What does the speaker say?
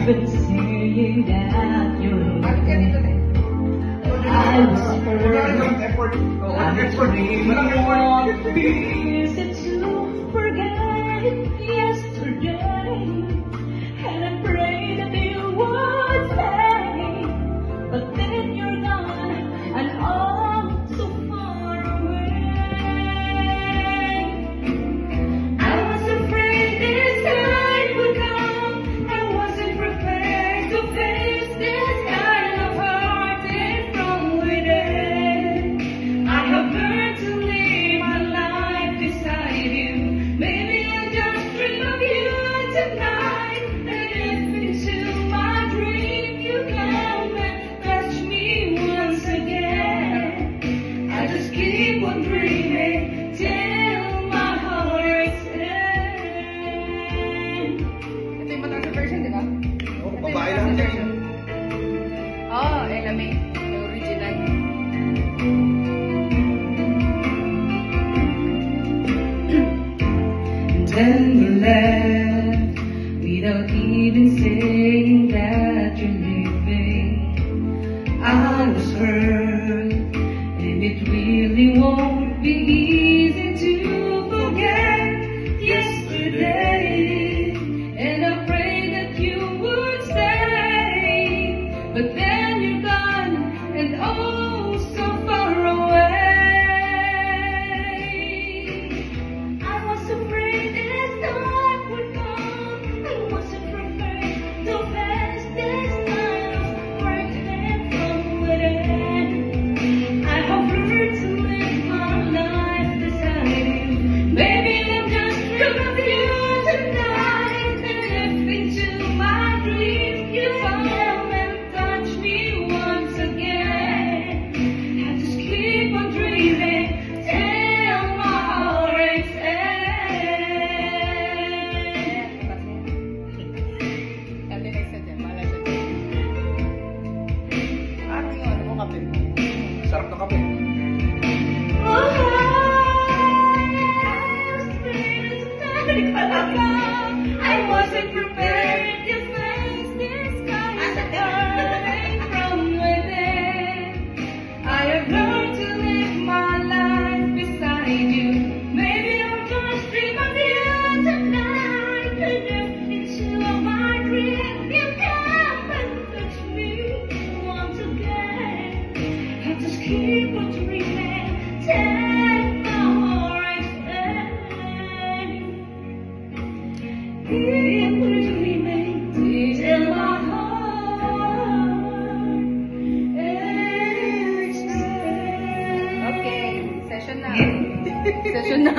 been saying that you're I was hurt. Is it to forget yesterday? And I pray that you would stay, but then you're gone and all so far away. I was afraid this time would come. I wasn't prepared to face this kind of heartache from within. I have learned to live my life beside you. Maybe I'll just dream of you tonight. And if into my dream you come and touch me once again, I just keep on dreaming till my heart's end. Ito yung mataas na version, di ba? Oo, babae lang siya. Oo, Ella May. Yung original. Then you left without even saying that you're leaving. I was hurt, and it really won't be easy to forget yesterday. And I pray that you would stay, but then you're gone and oh so far away. I was afraid this time would come. I wasn't prepared to face this kind of heartache from within. I have learned to live my life beside you. Maybe I'm just dreaming of you tonight. And if into my dreams you come and touch me once again, I just keep on dreaming till my heart's end. Dati na isa dyan, mahala siya dyan. Parang yung ano mo kape mo. Sarap na kape. I wasn't prepared to face this kind of heartache from within. I have learned to live my life beside you. Maybe I'll just dream of you tonight. And if into my dream you come and touch me once again, I just keep on dreaming till my heart's end. Keep on dreaming till my heart ends. Okay, session na. Session na.